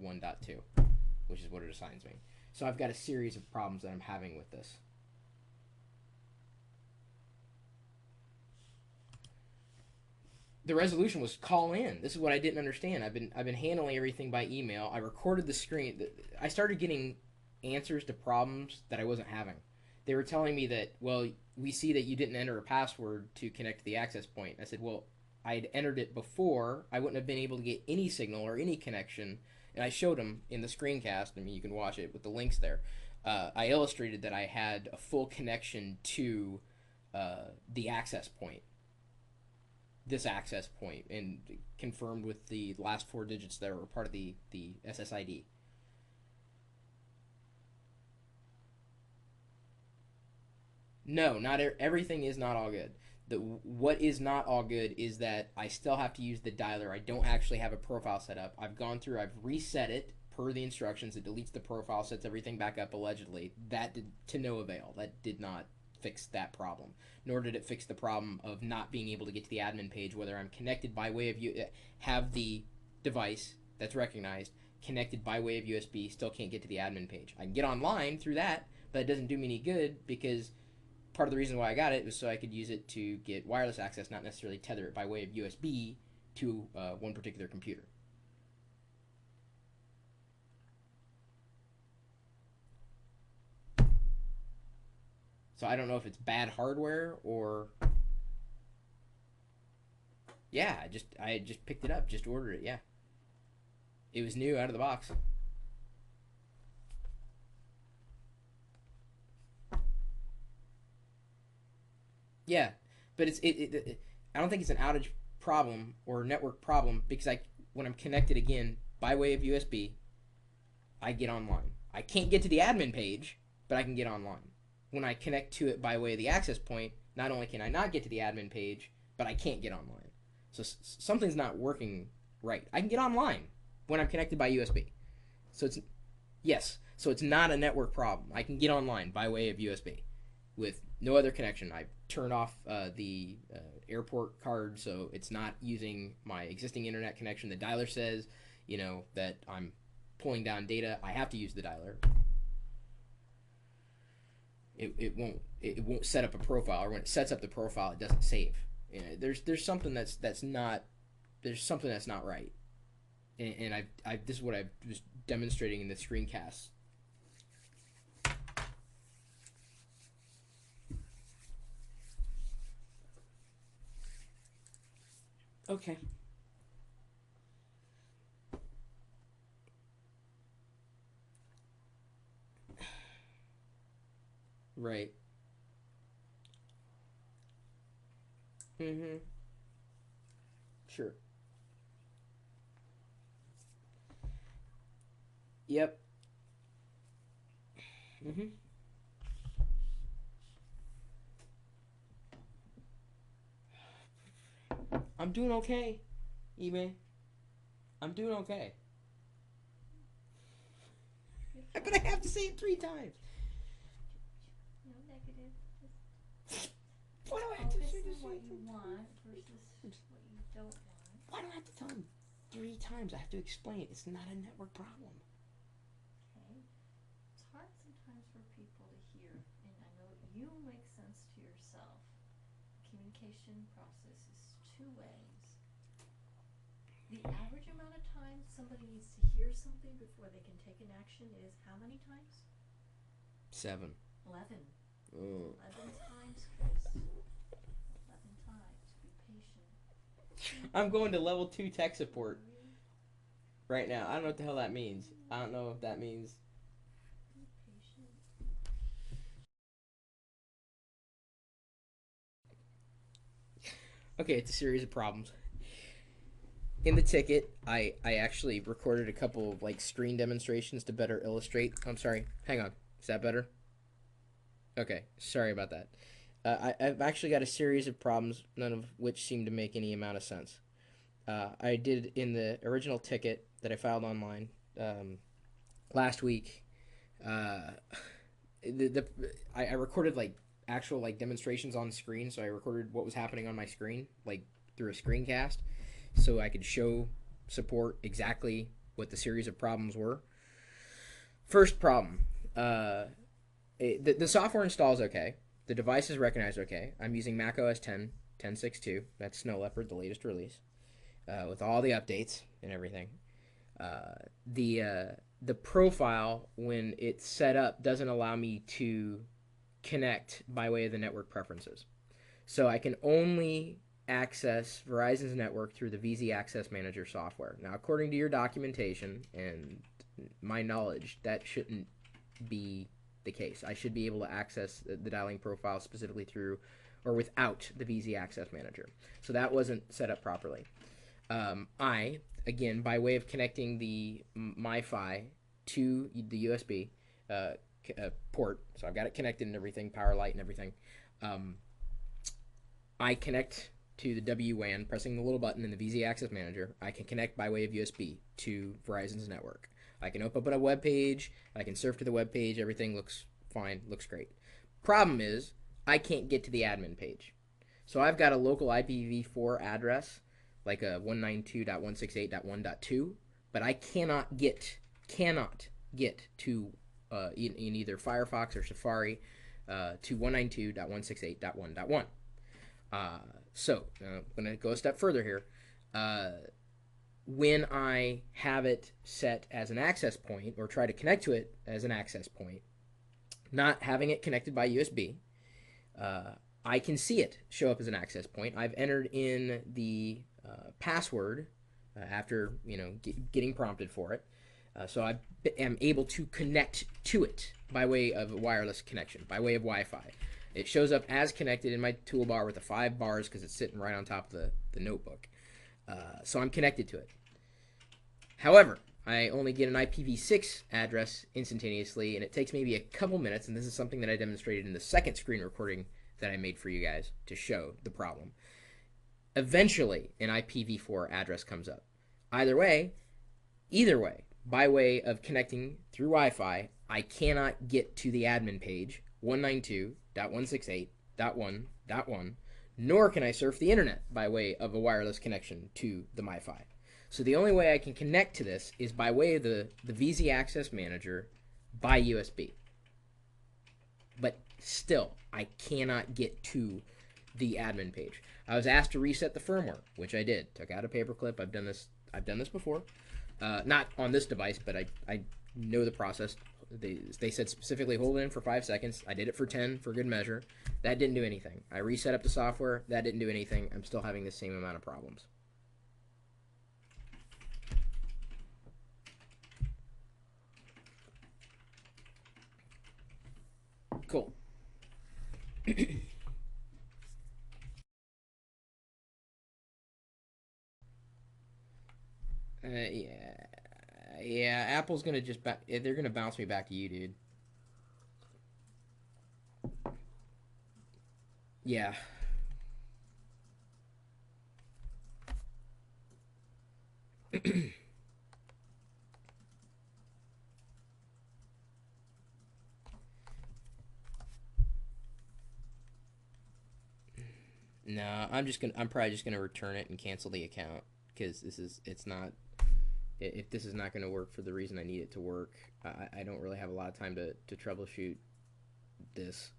1.2, which is what it assigns me. So I've got a series of problems that I'm having with this. The resolution was call in. This is what I didn't understand. I've been handling everything by email. I recorded the screen. I started getting answers to problems that I wasn't having. They were telling me that, well, we see that you didn't enter a password to connect to the access point. I said, well, I'd entered it before. I wouldn't have been able to get any signal or any connection. And I showed them in the screencast. I mean, you can watch it with the links there. I illustrated that I had a full connection to the access point, this access point, and confirmed with the last four digits that were part of the SSID. No, not everything is not all good. What is not all good is that I still have to use the dialer. I don't actually have a profile set up. I've gone through, I've reset it per the instructions. It deletes the profile, sets everything back up allegedly. That did to no avail. That did not fix that problem. Nor did it fix the problem of not being able to get to the admin page, whether I'm connected by way of have the device that's recognized connected by way of USB, still can't get to the admin page. I can get online through that, but it doesn't do me any good because part of the reason why I got it was so I could use it to get wireless access, not necessarily tether it by way of USB to one particular computer. So I don't know if it's bad hardware or yeah, I just picked it up, just ordered it. Yeah, it was new out of the box. Yeah, but I don't think it's an outage problem or network problem because I when I'm connected again by way of USB, I get online. I can't get to the admin page, but I can get online. When I connect to it by way of the access point, not only can I not get to the admin page, but I can't get online. So something's not working right. I can get online when I'm connected by USB. So it's yes. So it's not a network problem. I can get online by way of USB with no other connection. I turned off the airport card, so it's not using my existing internet connection. The dialer says, that I'm pulling down data. I have to use the dialer. It won't set up a profile, or when it sets up the profile, it doesn't save. There's something that's not there's something that's not right, and I this is what I was demonstrating in the screencast. Okay. Right. Mm-hmm. Sure. Yep. Mm-hmm. I'm doing okay, eBay. I'm doing okay. But I have to say it 3 times. No negative. Just Why do I have to focus say on this what you want three versus times? what you don't want. Why do I have to tell him 3 times? I have to explain it. It's not a network problem. Okay? It's hard sometimes for people to hear, and I know you make sense to yourself. Communication process is two ways. The average amount of time somebody needs to hear something before they can take an action is how many times? 7. 11. Oh. 11 times, Chris. 11 times. Be patient. I'm going to level 2 tech support right now. I don't know what the hell that means. I don't know if that means. Be patient. Okay, it's a series of problems. In the ticket, I actually recorded a couple of screen demonstrations to better illustrate. I'm sorry. Hang on. Is that better? Okay. Sorry about that. I've actually got a series of problems, none of which seem to make any amount of sense. I did in the original ticket that I filed online last week. Uh, I recorded actual demonstrations on screen, so I recorded what was happening on my screen through a screencast, so I could show support exactly what the series of problems were. First problem, the software installs okay. The device is recognized okay. I'm using Mac OS 10, 10.6.2. That's Snow Leopard, the latest release, with all the updates and everything. Uh, the profile, when it's set up, doesn't allow me to connect by way of the network preferences. So I can only access Verizon's network through the VZ Access Manager software. Now, according to your documentation and my knowledge, that shouldn't be the case. I should be able to access the dialing profile specifically through or without the VZ Access Manager. So that wasn't set up properly. Again, by way of connecting the Mifi to the USB port, so I've got it connected and everything, power light and everything. I connect to the WWAN, pressing the little button in the VZ Access Manager. I can connect by way of USB to Verizon's network. I can open up a web page. I can surf to the web page. Everything looks fine, looks great. Problem is, I can't get to the admin page. So I've got a local IPv4 address, like a 192.168.1.2, but I cannot get to in either Firefox or Safari to 192.168.1.1. I'm going to go a step further here. When I have it set as an access point or try to connect to it as an access point, not having it connected by USB, I can see it show up as an access point. I've entered in the password after getting prompted for it, so I am able to connect to it by way of a wireless connection, by way of Wi-Fi. It shows up as connected in my toolbar with the 5 bars because it's sitting right on top of the notebook. So I'm connected to it. However, I only get an IPv6 address instantaneously, and it takes maybe a couple minutes, and this is something that I demonstrated in the second screen recording that I made for you guys to show the problem. Eventually, an IPv4 address comes up. Either way, by way of connecting through Wi-Fi, I cannot get to the admin page, 192.168.1.1, nor can I surf the internet by way of a wireless connection to the Mifi. So the only way I can connect to this is by way of the VZ Access Manager by USB. But still, I cannot get to the admin page. I was asked to reset the firmware, which I did. Took out a paperclip. I've done this before. Not on this device, but I know the process. They said specifically hold it in for 5 seconds. I did it for 10 for good measure. That didn't do anything. I reset up the software. That didn't do anything. I'm still having the same amount of problems. Cool. Yeah. Apple's gonna they're gonna bounce me back to you, dude. Yeah. No, I'm probably just gonna return it and cancel the account because it's not. If this is not going to work for the reason I need it to work, I don't really have a lot of time to troubleshoot this.